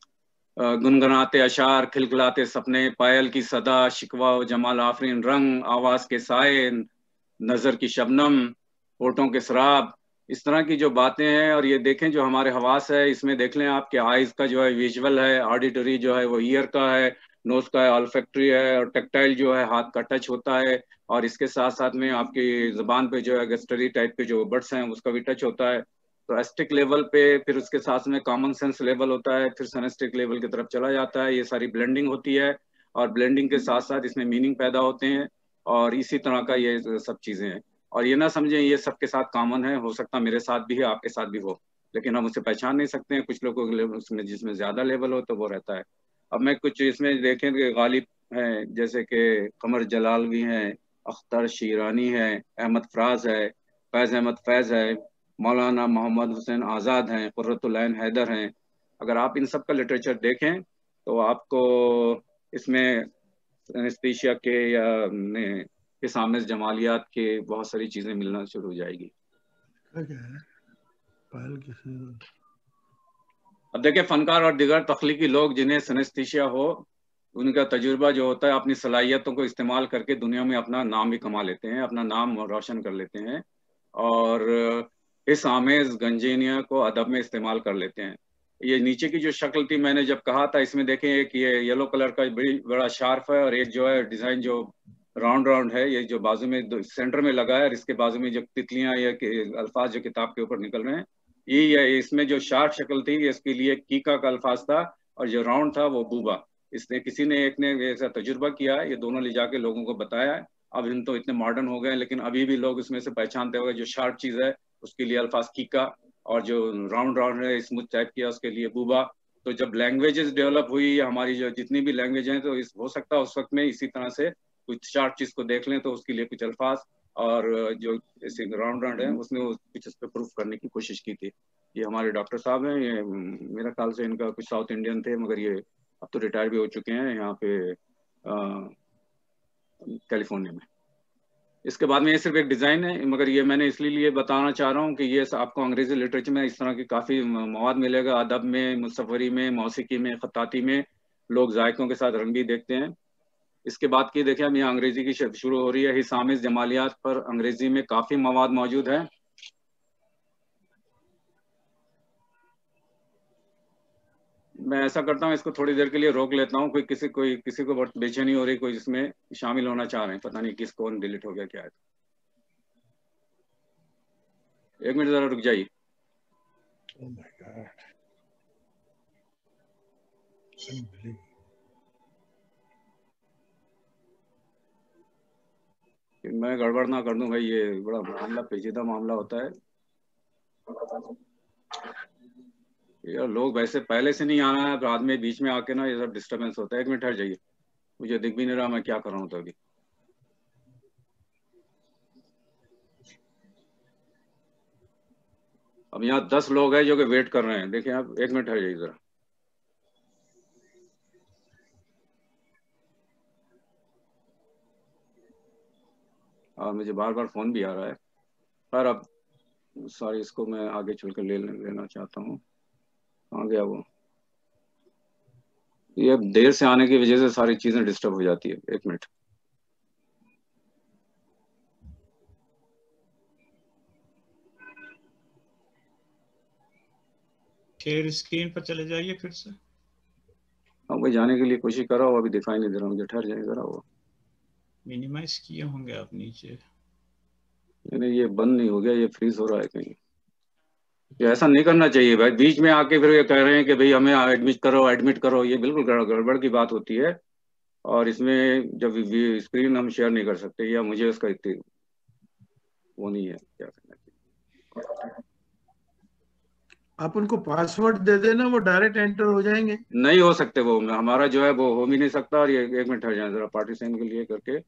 गुनगुनाते अशार, खिलखिलाते सपने, पायल की सदा, शिकवा जमाल आफरीन रंग, आवाज के साए, नजर की शबनम, होठों के शराब, इस तरह की जो बातें हैं। और ये देखें जो हमारे हवास है, इसमें देख लें आपके आइज का जो है विजुअल है, ऑडिटरी जो है वो ईयर का है, नोज का है ऑल्फैक्टरी है, और टेक्टाइल जो है हाथ का टच होता है, और इसके साथ साथ में आपकी जुबान पे जो है गस्टरी टाइप के जो बर्ड्स हैं उसका भी टच होता है। तो एस्टिक लेवल पे, फिर उसके साथ में कॉमन सेंस लेवल होता है, फिर सनेस्टिक लेवल की तरफ चला जाता है। ये सारी ब्लेंडिंग होती है, और ब्लेंडिंग के साथ साथ इसमें मीनिंग पैदा होते हैं, और इसी तरह का ये सब चीजें हैं। और ये ना समझें ये सबके साथ कॉमन है, हो सकता मेरे साथ भी है, आपके साथ भी हो, लेकिन हम उसे पहचान नहीं सकते हैं। कुछ लोगों के उसमें जिसमें ज्यादा लेवल हो तो वो रहता है। अब मैं कुछ इसमें देखें कि गालिब हैं, जैसे कि कमर जलालवी हैं, अख्तर शीरानी है, अहमद फराज है, फैज़ अहमद फैज़ है, मौलाना मोहम्मद हुसैन आज़ाद हैं, कुर्रतुल ऐन हैदर हैं। अगर आप इन सब का लिटरेचर देखें तो आपको इसमें एनेस्थीसिया के या इस आमेज़ जमालियात के बहुत सारी चीज़ें मिलना शुरू हो जाएगी। अब देखिए, फनकार और दिगर तख्लीकी लोग जिन्हें सिनेस्थीसिया हो, उनका तजुर्बा जो होता है अपनी सलाहियतों को इस्तेमाल करके दुनिया में अपना नाम भी कमा लेते हैं, अपना नाम रोशन कर लेते हैं और इस आमेज गंजीनिया को अदब में इस्तेमाल कर लेते हैं। ये नीचे की जो शक्ल थी, मैंने जब कहा था, इसमें देखें एक ये येलो कलर का बड़ा शार्प है और एक जो है डिजाइन जो राउंड राउंड है, ये जो बाजू में सेंटर में लगा है और इसके बाजू में जो तितलियां या अल्फाज जो किताब के ऊपर निकल रहे हैं, ये इसमें जो शार्प शक्ल थी इसके लिए कीका का अल्फाज था और जो राउंड था वो बूबा। इसने किसी ने एक ने ऐसा तजुर्बा किया है, ये दोनों ले जाके लोगों को बताया है। अब हम तो इतने मॉडर्न हो गए लेकिन अभी भी लोग इसमें से पहचानते होंगे जो शार्प चीज है उसके लिए अल्फाज कीका और जो राउंड राउंड है स्मूथ टाइप किया उसके लिए बूबा। तो जब लैंग्वेजेस डेवलप हुई हमारी जो जितनी भी लैंग्वेज हैं, तो हो सकता है उस वक्त में इसी तरह से कुछ शार्प चीज को देख लें तो उसके लिए कुछ अल्फाज और जो ऐसे राउंड राउंड है उसने कुछ इस पर प्रूफ करने की कोशिश की थी। ये हमारे डॉक्टर साहब हैं, ये मेरा ख्याल से इनका कुछ साउथ इंडियन थे मगर ये अब तो रिटायर भी हो चुके हैं यहाँ पे कैलिफोर्निया में। इसके बाद में ये सिर्फ एक डिज़ाइन है मगर ये मैंने इसलिए बताना चाह रहा हूँ कि ये आपको अंग्रेजी लिटरेचर में इस तरह की काफ़ी मवाद मिलेगा, अदब में, मुसफ़री में, मौसीकी में, ख़त्ताती में लोग जायकों के साथ रंग भी देखते हैं। इसके बाद की देखिए हम यहाँ अंग्रेजी की शुरू हो रही है। हिसामिस जमालियात पर अंग्रेजी में काफ़ी मवाद मौजूद है। मैं ऐसा करता हूँ, इसको थोड़ी देर के लिए रोक लेता हूँ। कोई किसी को बहुत बेचैनी हो रही, कोई इसमें शामिल होना चाह रहे हैं, पता नहीं किस कौन डिलीट हो गया क्या है। एक मिनट जरा रुक जाइए। Oh my God. Unbelievable. मैं गड़बड़ ना कर दूं भाई, ये बड़ा मामला पेचीदा मामला होता है यार। लोग वैसे पहले से नहीं आना है, बाद में बीच में आके ना ये सब डिस्टर्बेंस होता है। एक मिनट ठहर जाइए, मुझे दिख भी नहीं रहा मैं क्या कर रहा हूँ। तो अभी अब यहाँ 10 लोग हैं जो कि वेट कर रहे हैं। देखिए आप, एक मिनट ठहर जाइए जरा। और मुझे बार बार फोन भी आ रहा है, पर अब सॉरी, इसको मैं आगे चल कर लेना चाहता हूँ। कहाँ गया वो? ये देर से आने की वजह से सारी चीजें डिस्टर्ब हो जाती है। एक मिनट। शेयर स्क्रीन पर चले जाइए फिर से। अब मैं जाने के लिए कोशिश कर रहा हूँ, अभी दिखाई नहीं दे रहा मुझे। ठहर जाए जरा। वो मिनिमाइज किए होंगे आप नीचे। नहीं, ये बंद नहीं हो गया, ये फ्रीज हो रहा है कहीं। ये ऐसा नहीं करना चाहिए भाई, बीच में आके फिर ये कह रहे हैं कि भाई हमें एडमिट करो। ये बिल्कुल गड़बड़ की बात होती है और इसमें जब स्क्रीन हम शेयर नहीं कर सकते या मुझे उसका इतनी वो नहीं है, क्या करना चाहिए। आप उनको पासवर्ड दे देना, वो डायरेक्ट एंटर हो जाएंगे। नहीं हो सकते वो, हमारा जो है वो हो भी नहीं सकता। और ये एक मिनट ठहर जाए जरा, पार्टीशन के लिए करके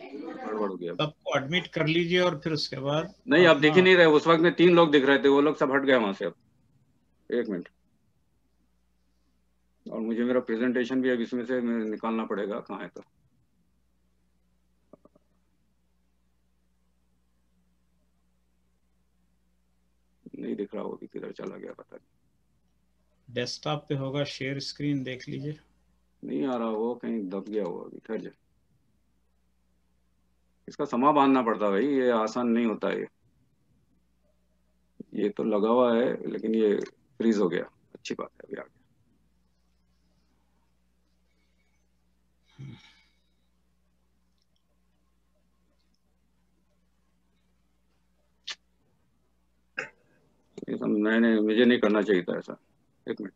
गड़बड़ हो गया। सबको एडमिट कर लीजिए और फिर उसके बाद नहीं, अब दिख ही अपना नहीं रहे। उस वक्त में 3 लोग दिख रहे थे, वो लोग सब हट गए वहां से। अब एक मिनट, और मुझे मेरा प्रेजेंटेशन भी अब इसमें से निकालना पड़ेगा। कहाँ है? तो नहीं दिख रहा, वो भी किधर चला गया पता नहीं। डेस्कटॉप पे होगा, शेयर स्क्रीन देख लीजिए। नहीं आ रहा, वो कहीं दब गया हुआ। अभी ठहर जाए, इसका समा बांधना पड़ता भाई, ये आसान नहीं होता है। ये तो लगा हुआ है लेकिन ये फ्रीज हो गया। अच्छी बात है, अभी आ गया। ये सब मुझे नहीं करना चाहिए था ऐसा। एक मिनट।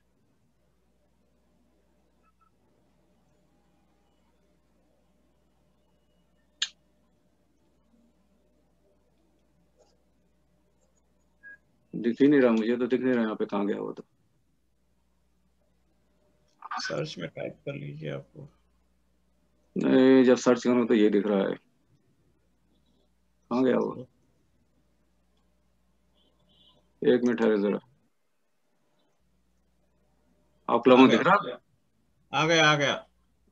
दिख ही नहीं रहा मुझे, तो दिख नहीं रहा यहाँ पे। कहाँ गया वो? तो सर्च में टाइप कर लीजिए आपको। नहीं, जब सर्च करूँ तो ये दिख रहा है। कहाँ गया वो? एक मिनट है जरा। आप लोगों को दिख रहा? आ गया।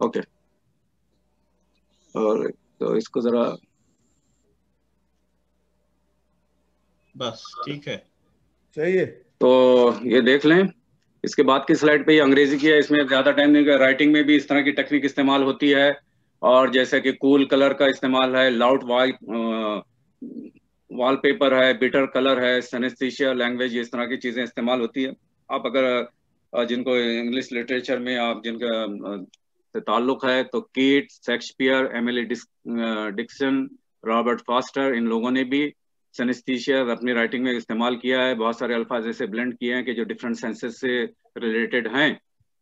ओके। और तो इसको जरा बस ठीक है, सही है। तो ये देख लें। इसके बाद की स्लाइड पे ये अंग्रेजी की है, इसमें ज्यादा टाइम नहीं। राइटिंग में भी इस तरह की टेक्निक इस्तेमाल होती है, और जैसे कि कूल कलर का इस्तेमाल है, लाउड वॉलपेपर है, बिटर कलर है, सिनेस्थीसिया लैंग्वेज, इस तरह की चीजें इस्तेमाल होती है। आप अगर जिनको इंग्लिश लिटरेचर में आप जिनका से ताल्लुक है, तो Keats, Shakespeare, Emily Dickinson, Robert Foster, इन लोगों ने भी सिनेस्थीसिया अपनी राइटिंग में इस्तेमाल किया है। बहुत सारे अल्फाज ऐसे ब्लेंड किए हैं कि जो डिफरेंट सेंसेस से रिलेटेड हैं।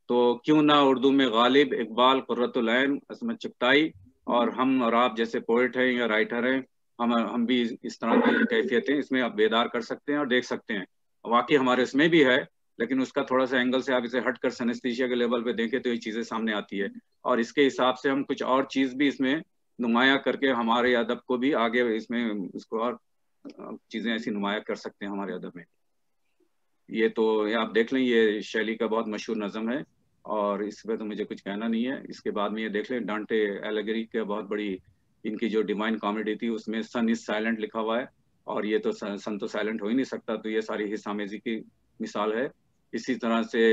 तो क्यों ना उर्दू में गालिब, इकबाल, कुर्रतुल ऐन, असमत चुगताई और हम और आप जैसे पोइट हैं या राइटर हैं, हम भी इस तरह की कैफियतें इसमें आप बेदार कर सकते हैं और देख सकते हैं। वाकई हमारे इसमें भी है, लेकिन उसका थोड़ा सा एंगल से आप इसे हट कर सिनेस्थीसिया के लेवल पे देखें तो ये चीजें सामने आती है, और इसके हिसाब से हम कुछ और चीज भी इसमें नुमाया करके हमारे अदब को भी आगे इसमें इसको और चीजें ऐसी नुमाया कर सकते हैं हमारे अदब में। ये तो ये आप देख लें, ये शैली का बहुत मशहूर नज़म है, और इस पर तो मुझे कुछ कहना नहीं है। इसके बाद में ये देख लें, डांटे एलेगरी का बहुत बड़ी इनकी जो डिवाइन कॉमेडी थी, उसमें सन इज साइलेंट लिखा हुआ है, और ये तो सन तो साइलेंट हो ही नहीं सकता, तो ये सारी हिस्सामेजी की मिसाल है। इसी तरह से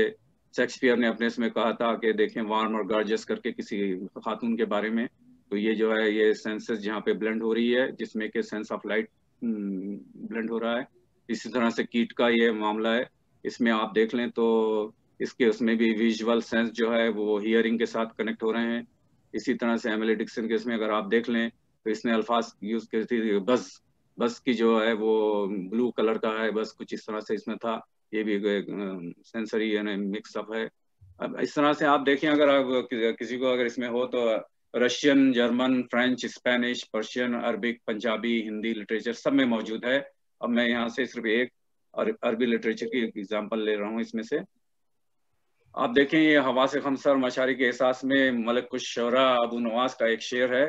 शेक्सपियर ने अपने इसमें कहा था कि देखें वार्म और गॉर्जियस करके किसी खातून के बारे में, तो ये जो है ये सेंसेस जहाँ पे ब्लेंड हो रही है, जिसमें कि सेंस ऑफ लाइट ब्लेंड हो रहा है। इसी तरह से कीट का ये मामला है, इसमें आप देख लें तो इसके उसमें भी विजुअल सेंस जो है वो हियरिंग के साथ कनेक्ट हो रहे हैं। इसी तरह से एमिली डिक्सन के इसमें अगर आप देख लें तो इसने अल्फाज यूज की थी, बस बस की जो है वो ब्लू कलर का है, बस कुछ इस तरह से इसमें था। ये भी सेंसरी यानी मिक्सअप है। अब इस तरह से आप देखें, अगर आप किसी को अगर इसमें हो तो Russian, German, French, Spanish, Persian, Arabic, Punjabi, Hindi literature सब में मौजूद है। अब मैं यहाँ से सिर्फ एक अरबी लिटरेचर की एग्जांपल ले रहा हूँ इसमें से। आप देखें, ये हवास खमसा और मशारी के एहसास में मलिकुश्शोरा अबू नवास का एक शेर है।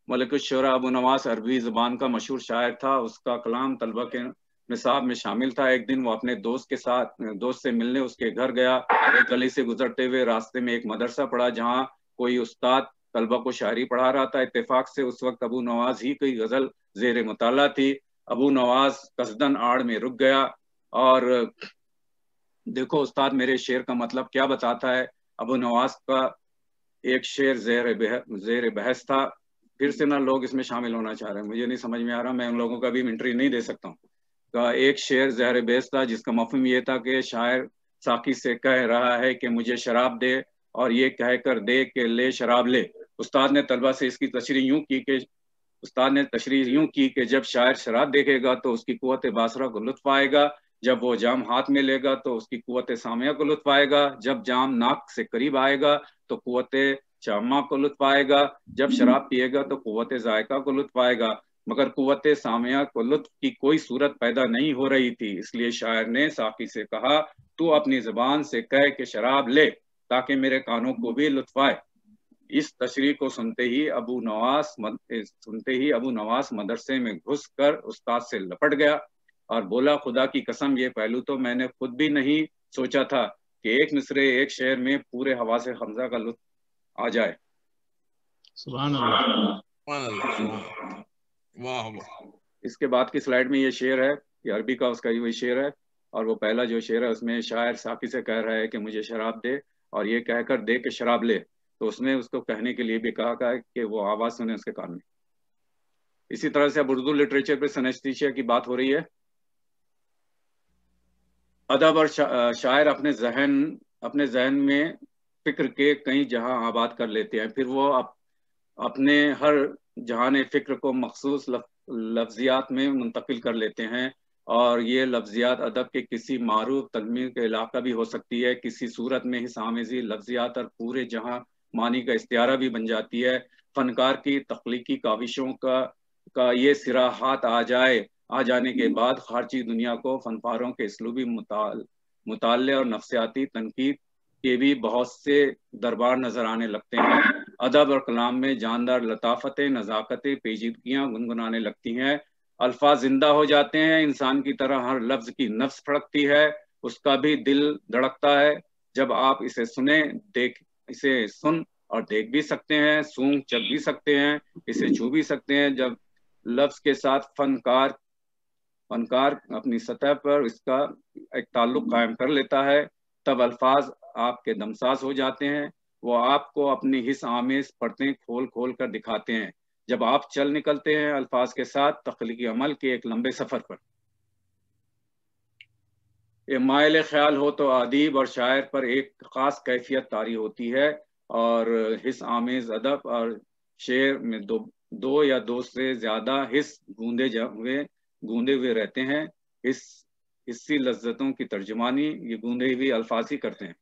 मलिकुश्शोरा अबू नवास अरबी जुबान का मशहूर शायर था। उसका कलाम तलबा के निसाब में शामिल था। एक दिन वो अपने दोस्त से मिलने उसके घर गया। एक गली से गुजरते हुए रास्ते में एक मदरसा पड़ा, जहाँ कोई उस्ताद तलबा को शायरी पढ़ा रहा था। इत्तेफाक से उस वक्त अबू नवाज ही की गजल जेर मुताला थी। अबू नवाज कसदन आड़ में रुक गया और देखो उस्ताद मेरे शेर का मतलब क्या बताता है। अबू नवाज का एक शेर जेर बहस था। फिर से ना लोग इसमें शामिल होना चाह रहे हैं, मुझे नहीं समझ में आ रहा, मैं उन लोगों का भी एंट्री नहीं दे सकता हूँ। का एक शेर ज़हर बहस था, जिसका मफहूम ये था कि शायर साकी से कह रहा है कि मुझे शराब दे, और ये कहकर दे कि ले शराब ले। उस्ताद ने तलबा से इसकी तशरीह यूं की कि जब शायर शराब देखेगा तो उसकी कुव्वत बासरा को लुत्फ आएगा, जब वो जाम हाथ में लेगा तो उसकी कुव्वत सामिया को लुत्फ आएगा, जब जाम नाक से करीब आएगा तो कुव्वत चामा को लुत्फ आएगा, जब शराब पिएगा तो कुव्वत जायका को लुत्फ आएगा। मगर कुव्वत सामिया को लुत्फ की कोई सूरत पैदा नहीं हो रही थी, इसलिए शायर ने साकी से कहा, तू अपनी जुबान से कह के शराब ले ताकि मेरे कानों को भी लुत्फ आए। इस तशरीह को सुनते ही अबू नवास मदरसे में घुस कर उस्ताद से लपट गया और बोला, खुदा की कसम ये पहलू तो मैंने खुद भी नहीं सोचा था कि एक मिसरे एक शेर में पूरे हवा से हमजा का लुत्फ आ जाए। सुभान अल्लाह। वाह। इसके बाद की स्लाइड में ये शेर है, ये अरबी का उसका वही शेर है, और वो पहला जो शेर है उसमें शायर साकी से कह रहा है कि मुझे शराब दे, और ये कहकर दे के शराब ले, तो उसमें उसको कहने के लिए भी कहा है कि वो आवाज सुने उसके कान में। इसी तरह से अब उर्दू लिटरेचर पे सिनेस्थीसिया की बात हो रही है। अदब और शायर अपने जहन में फिक्र के कई जहां आबाद कर लेते हैं, फिर वो अपने हर जहान फिक्र को मखसूस लफ्जियात में मुंतकिल कर लेते हैं, और ये लफ्जियात अदब के किसी मारूफ तलमी का इलाका भी हो सकती है, किसी सूरत में हिसामेजी लफ्जियात और पूरे जहां मानी का इस्तियारा भी बन जाती है। फनकार की तख्लीकी काविशों का ये सिरा हाथ आ जाने के बाद खारजी दुनिया को फनकारों के इसलूबी मुताले और नफ्सियाती तनकीद के भी बहुत से दरबार नजर आने लगते हैं। अदब और कलाम में जानदार लताफतें, नज़ाकतें, पेचीदगियां गुनगुनाने लगती हैं। अल्फाज जिंदा हो जाते हैं, इंसान की तरह हर लफ्ज की नफ्स फड़कती है, उसका भी दिल धड़कता है। जब आप इसे सुन और देख भी सकते हैं, सूंघ चख भी सकते हैं, इसे छू भी सकते हैं। जब लफ्ज के साथ फनकार फनकार अपनी सतह पर इसका एक ताल्लुक कायम कर लेता है, तब अल्फाज आपके दमसाज हो जाते हैं। वो आपको अपनी हिस्स आमेज परतें खोल खोल कर दिखाते हैं जब आप चल निकलते हैं अल्फाज के साथ तख्लीकी अमल के एक लंबे सफर पर। ये माइल ख्याल हो तो अदीब और शायर पर एक खास कैफियत तारी होती है, और हिस्स आमेज अदब और शेर में दो या दो से ज्यादा हिस्स गूंदे हुए रहते हैं। हिस्सी लज्जतों की तर्जुमानी ये गूंदे हुए अल्फाज ही करते हैं।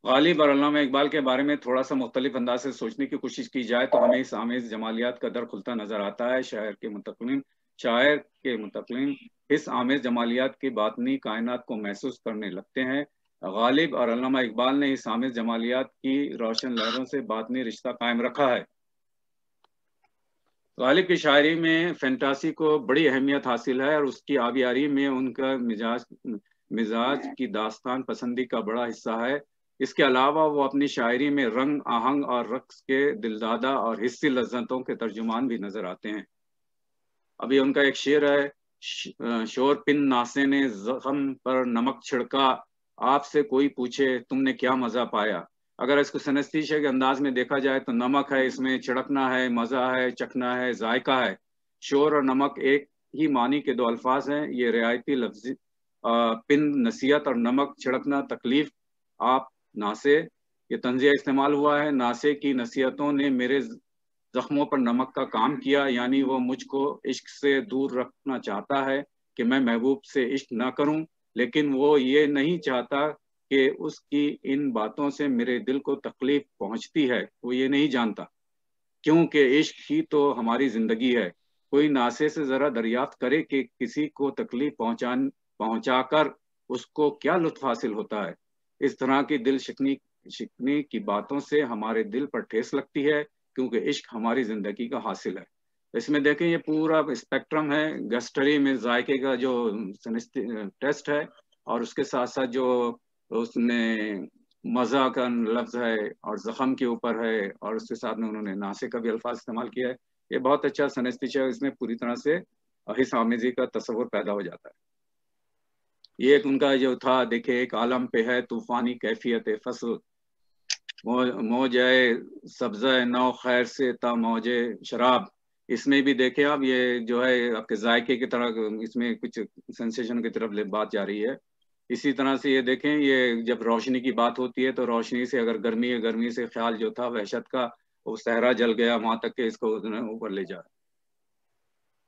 गालिब और अल्लामा इकबाल के बारे में थोड़ा सा मुख्तलिफ अंदाज से सोचने की कोशिश की जाए तो हमें इस आमेज जमालियात का दर खुलता नजर आता है। शायर के मुतकलिम इस आमेज जमालियात की बातनी कायनात को महसूस करने लगते हैं। गालिब और अल्लामा इकबाल ने इस आमेज जमालियात की रोशन लहरों से बातनी रिश्ता कायम रखा है। गालिब की शायरी में फैंटासी को बड़ी अहमियत हासिल है और उसकी आबियारी में उनका मिजाज की दास्तान पसंदी का बड़ा हिस्सा है। इसके अलावा वो अपनी शायरी में रंग, आहंग और रक्स के दिलदादा और हिस्सी लज्जतों के तर्जुमान भी नजर आते हैं। अभी उनका एक शेर है, शोर पिन नासे ने जख्म पर नमक छिड़का, आपसे कोई पूछे तुमने क्या मजा पाया। अगर इसको सनस्तीशा के अंदाज में देखा जाए तो नमक है, इसमें छिड़कना है, मजा है, चखना है, जायका है। शोर और नमक एक ही मानी के दो अल्फाज हैं। ये रियायती लफ्जी पिन नसीहत और नमक छिड़कना तकलीफ आप नासे, ये तंजिया इस्तेमाल हुआ है। नासे की नसीहतों ने मेरे जख्मों पर नमक का काम किया, यानी वो मुझको इश्क से दूर रखना चाहता है कि मैं महबूब से इश्क ना करूं, लेकिन वो ये नहीं चाहता कि उसकी इन बातों से मेरे दिल को तकलीफ पहुंचती है। वो ये नहीं जानता, क्योंकि इश्क ही तो हमारी जिंदगी है। कोई नासे से जरा दरियाफ्त करे कि किसी को तकलीफ पहुंचाकर उसको क्या लुत्फ हासिल होता है। इस तरह की दिल शिकनी की बातों से हमारे दिल पर ठेस लगती है, क्योंकि इश्क हमारी जिंदगी का हासिल है। इसमें देखें ये पूरा स्पेक्ट्रम है। गस्टरी में जायके का जो टेस्ट है, और उसके साथ साथ जो उसमें मजा का लफ्ज है और जख्म के ऊपर है, और उसके साथ में उन्होंने नासे का भी अल्फाज इस्तेमाल किया है। ये बहुत अच्छा सनस्तिशा, इसमें पूरी तरह से हिस्स आमेजी का तस्वुर पैदा हो जाता है। ये एक उनका जो था, देखे एक आलम पे है तूफानी कैफियत फसल, मौजे सब्ज़ा नौ खैर से ता मौजे शराब। इसमें भी देखें आप, ये जो है आपके जायके की तरह, इसमें कुछ सेंसेशन की तरफ बात जा रही है। इसी तरह से ये देखें, ये जब रोशनी की बात होती है तो रोशनी से अगर गर्मी है, गर्मी से ख्याल जो था वहशत का, वो सहरा जल गया वहां तक के इसको ऊपर ले जा।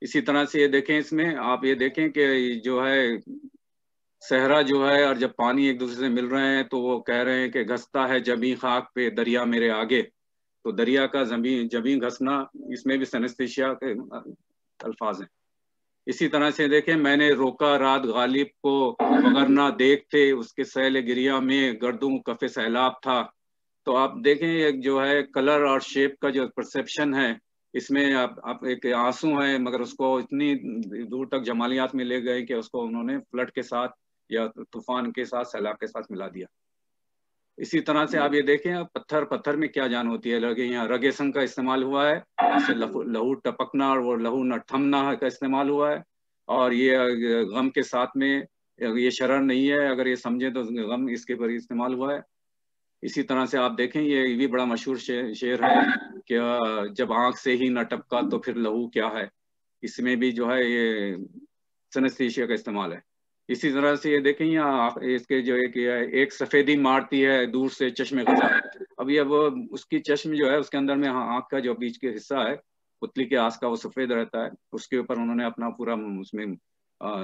इसी तरह से ये देखें, इसमें आप ये देखें कि जो है सहरा जो है, और जब पानी एक दूसरे से मिल रहे हैं तो वो कह रहे हैं कि घसता है जमी खाक पे दरिया मेरे आगे। तो दरिया का जमी घसना, इसमें भी सनस्तिशिया के अल्फाज हैं। इसी तरह से देखें, मैंने रोका रात गालिब को मगर ना देखते उसके सैल गिरिया में गर्दों कफे सैलाब था। तो आप देखें एक जो है कलर और शेप का जो परसेप्शन है, इसमें आप एक आंसू है मगर उसको इतनी दूर तक जमालियात में ले गए कि उसको उन्होंने फ्लड के साथ या तूफान के साथ, सैलाब के साथ मिला दिया। इसी तरह से आप ये देखें, पत्थर में क्या जान होती है। लगे यहाँ रगे संग का इस्तेमाल हुआ है, इससे लहू टपकना और वो लहू न थमना का इस्तेमाल हुआ है। और ये गम के साथ में ये शरर नहीं है, अगर ये समझे तो गम इसके पर इस्तेमाल हुआ है। इसी तरह से आप देखें, ये भी बड़ा मशहूर शेर है कि जब आंख से ही न टपका तो फिर लहू क्या है। इसमें भी जो है ये सनस्तीशिया का इस्तेमाल है। इसी तरह से ये देखें, यहाँ इसके जो एक सफेदी मारती है दूर से चश्मे का। अभी अब उसकी चश्म जो है उसके अंदर में आंख का जो बीच के हिस्सा है, पुतली के आस का, वो सफेद रहता है। उसके ऊपर उन्होंने अपना पूरा उसमें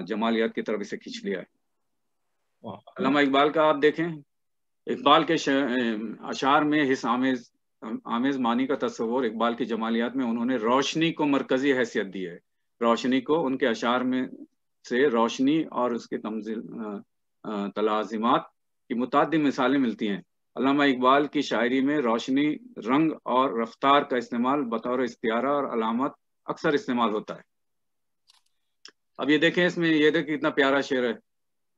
जमालियात की तरफ इसे खींच लिया है। अल्लामा इकबाल का आप देखें, इकबाल के अशार में हिस्स आमेज मानी का तस्वुर, इकबाल की जमालियात में उन्होंने रोशनी को मरकजी हैसियत दी है। रोशनी को उनके अशार में से रोशनी और उसके तलाजिमात की मुताद्दिद मिसालें मिलती हैं। अल्लामा इकबाल की शायरी में रोशनी, रंग और रफ्तार का इस्तेमाल बतौर इस्तियारा और अलामत अक्सर इस्तेमाल होता है। अब ये देखें, इसमें ये देखें कितना प्यारा शेर है।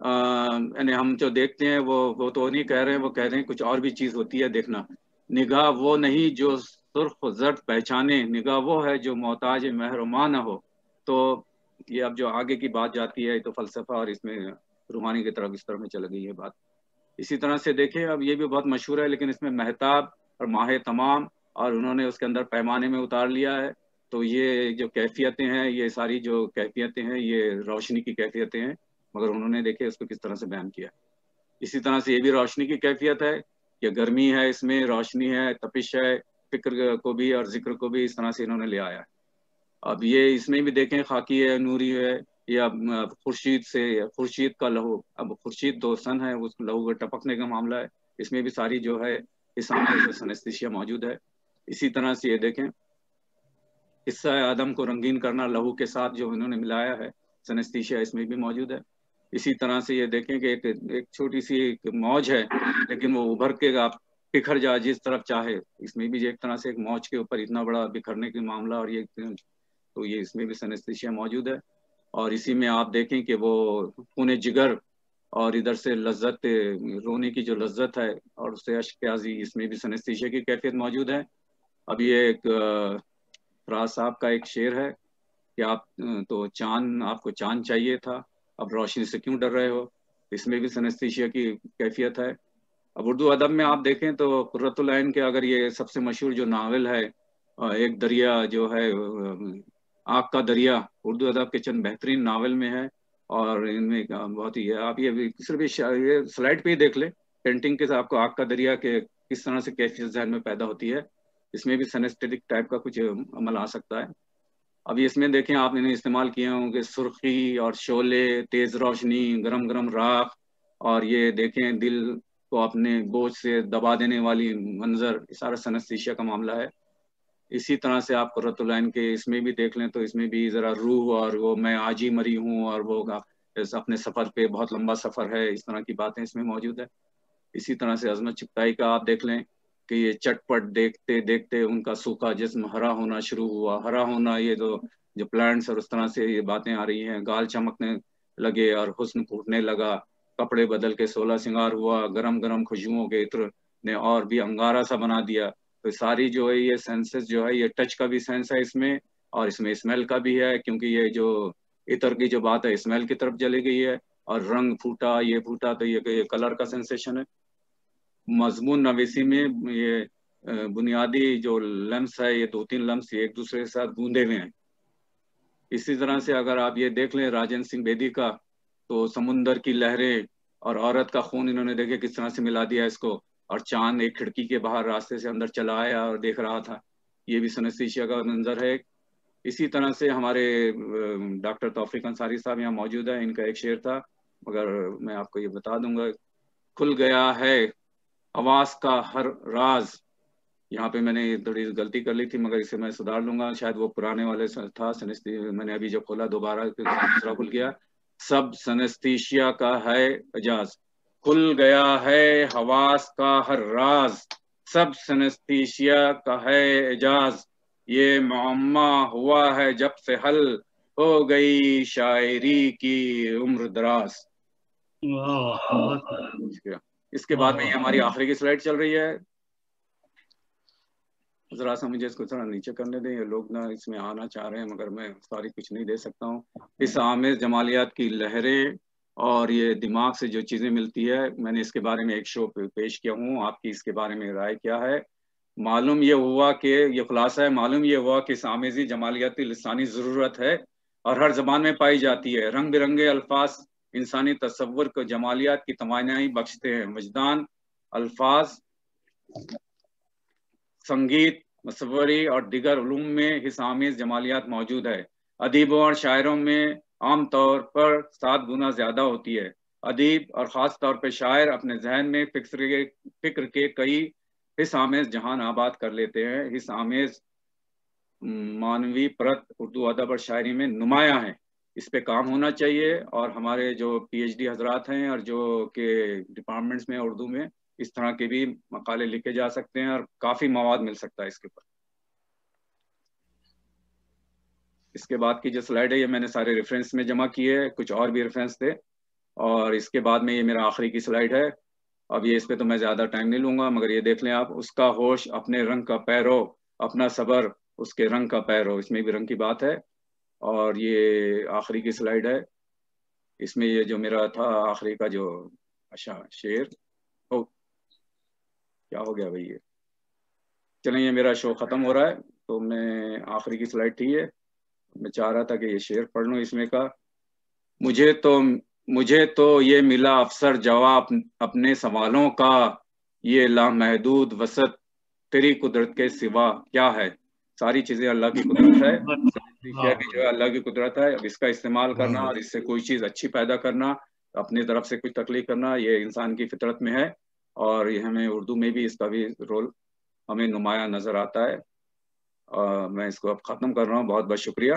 यानी हम जो देखते हैं वो तो नहीं कह रहे हैं, वो कह रहे हैं कुछ और भी चीज होती है। देखना, निगाह वो नहीं जो सुर्ख जर्द पहचाने, निगाह वो है जो मोहताज महरुमा न हो। तो ये अब जो आगे की बात जाती है तो फलसफा और इसमें रूहानी की तरफ इस तरफ में चल गई है बात। इसी तरह से देखें, अब ये भी बहुत मशहूर है, लेकिन इसमें महताब और माह तमाम और उन्होंने उसके अंदर पैमाने में उतार लिया है। तो ये जो कैफियतें हैं, ये सारी जो कैफियतें हैं ये रोशनी की कैफियतें हैं, मगर उन्होंने देखे उसको किस तरह से बयान किया। इसी तरह से ये भी रोशनी की कैफियत है कि गर्मी है, इसमें रोशनी है, तपिश है, फिक्र को भी और जिक्र को भी इस तरह से इन्होंने ले आया है। अब ये इसमें भी देखें, खाकी है, नूरी है, या खुर्शीद का लहू, अब खुर्शीद दो सन है, उस लहू के टपकने का मामला है। इसमें भी सारी जो है सनेस्थिसिया मौजूद है। इसी तरह से ये देखें, किस्सा आदम को रंगीन करना लहू के साथ जो इन्होंने मिलाया है, सनेस्थिसिया इसमें भी मौजूद है। इसी तरह से ये देखें कि एक छोटी सी एक मौज है, लेकिन वो उभर के आप बिखर जाए जिस तरफ चाहे। इसमें भी एक तरह से एक मौज के ऊपर इतना बड़ा बिखरने का मामला, और ये तो ये इसमें भी सनेस्थिसिया मौजूद है। और इसी में आप देखें कि वो खून जिगर और इधर से लज्जत, रोने की जो लज्जत है, और उससे अश्क-ए-आज़ी, इसमें भी सनेस्थिसिया की कैफियत मौजूद है। अब ये एक फराज साहब का एक शेर है कि आप तो चांद, आपको चांद चाहिए था, अब रोशनी से क्यों डर रहे हो। इसमें भी सनेस्थिसिया की कैफियत है। अब उर्दू अदब में आप देखें तो कुर्रतुल ऐन के, अगर ये सबसे मशहूर जो नावल है, एक दरिया जो है, आग का दरिया, उर्दू अदब के चंद बेहतरीन नावल में है। और इनमें बहुत ही है, आप ये सिर्फ ये स्लाइड पे ही देख ले, पेंटिंग के साथ आपको आग का दरिया के किस तरह से कैफियत जहन में पैदा होती है। इसमें भी सनेस्थेटिक टाइप का कुछ अमल आ सकता है। अभी इसमें देखें, आप इन्हें इस्तेमाल किए होंगे सुर्खी और शोले, तेज रोशनी, गरम गरम राख, और ये देखें दिल को अपने बोझ से दबा देने वाली मंजर, ये सारा सनेस्थीसिया का मामला है। इसी तरह से आप कुर्रतुल ऐन के इसमें भी देख लें तो इसमें भी जरा रूह और वो मैं आज ही मरी हूँ, और वो अपने सफर पे, बहुत लंबा सफर है, इस तरह की बातें इसमें मौजूद है। इसी तरह से अजमत चुगताई का आप देख लें कि ये चटपट देखते देखते उनका सूखा जिस्म हरा होना शुरू हुआ। हरा होना, ये जो प्लांट्स और उस तरह से ये बातें आ रही हैं। गाल चमकने लगे और हुस्न फूटने लगा, कपड़े बदल के 16 सिंगार हुआ, गरम गरम खुशबुओं के इत्र ने और भी अंगारा सा बना दिया। तो सारी जो है ये सेंसेस जो है, ये टच का भी सेंस है इसमें, और इसमें स्मेल का भी है, क्योंकि ये जो इतर की जो बात है स्मेल की तरफ चली गई है। और रंग फूटा, ये फूटा, तो ये कलर का सेंसेशन है। मजमून नवीसी में ये बुनियादी जो लम्स है, ये 2-3 लम्स एक दूसरे के साथ गूंदे हुए हैं। इसी तरह से अगर आप ये देख लें राजेंद्र सिंह बेदी का, तो समुंदर की लहरें और औरत का खून, इन्होंने देखे किस तरह से मिला दिया इसको। और चांद एक खिड़की के बाहर रास्ते से अंदर चला आया और देख रहा था, ये भी सनेस्थीसिया का मंजर है। इसी तरह से हमारे डॉक्टर तौफीक अंसारी साहब यहाँ मौजूद है, इनका एक शेर था, मगर मैं आपको ये बता दूंगा। खुल गया है आवाज का हर राज, यहाँ पे मैंने थोड़ी गलती कर ली थी, मगर इसे मैं सुधार लूंगा, शायद वो पुराने वाले था मैंने अभी जो खोला दोबारा दूसरा खुल गया। सब सनेस्थीसिया का है एजाज, खुल गया है हवास का हर राज, सब सनेस्थीसिया का है एजाज, ये मुअम्मा हुआ है जब से हल, हो गई शायरी की उम्र दराज। इसके बाद में ये हमारी आखिरी की स्लाइड चल रही है। जरा सा मुझे इसको थोड़ा नीचे करने दें, ये लोग ना इसमें आना चाह रहे हैं, मगर मैं सारी कुछ नहीं दे सकता हूँ। इस आमेज जमालियात की लहरें और ये दिमाग से जो चीज़ें मिलती है, मैंने इसके बारे में एक शो पे पेश किया हूँ, आपकी इसके बारे में राय क्या है। मालूम ये हुआ कि ये खुलासा है, मालूम ये हुआ कि इस आमेजी जमालियाती लिसानी ज़रूरत है और हर जबान में पाई जाती है। रंग बिरंगे अल्फाज इंसानी तस्वुर को जमालियात की तवानाई बख्शते हैं। वजदान, अल्फाज, संगीत, मसवरी और दिगर उलूम में इस आमेज जमालियात मौजूद है। अदीबों और शायरों में आम तौर पर 7 गुना ज़्यादा होती है। अदीब और ख़ास तौर पर शायर अपने जहन में फिक्र के कई हिस आमेज जहान आबाद कर लेते हैं। हिस आमेज मानवी परत उर्दू अदब और शायरी में नुमाया है। इस पे काम होना चाहिए, और हमारे जो PhD हजरात हैं और जो के डिपार्टमेंट्स में उर्दू में इस तरह के भी मकाले लिखे जा सकते हैं, और काफ़ी मवाद मिल सकता है इसके ऊपर। इसके बाद की जो स्लाइड है ये मैंने सारे रेफरेंस में जमा किए, कुछ और भी रेफरेंस थे, और इसके बाद में ये मेरा आखिरी की स्लाइड है। अब ये इस पे तो मैं ज़्यादा टाइम नहीं लूँगा, मगर ये देख लें आप, उसका होश अपने रंग का पैरो, अपना सबर उसके रंग का पैरो, इसमें भी रंग की बात है। और ये आखिरी की स्लाइड है। इसमें ये जो मेरा था आखिरी का जो अच्छा शेर, ओ क्या हो गया भाई ये, चलें ये मेरा शो ख़त्म हो रहा है, तो मैं आखिरी की स्लाइड थी ये, मैं चाह रहा था कि ये शेर पढ़ लूँ इसमें का। मुझे तो ये मिला अफसर जवाब अपने सवालों का, ये लामहदूद वसत तेरी कुदरत के सिवा क्या है। सारी चीज़ें अल्लाह की कुदरत है, कि जो है अल्लाह की कुदरत है। अब इसका इस्तेमाल करना और इससे कोई चीज़ अच्छी पैदा करना, अपनी तरफ से कुछ तकलीफ करना, ये इंसान की फितरत में है। और ये हमें उर्दू में भी इसका भी रोल हमें नुमाया नज़र आता है। मैं इसको अब ख़त्म कर रहा हूँ। बहुत बहुत शुक्रिया।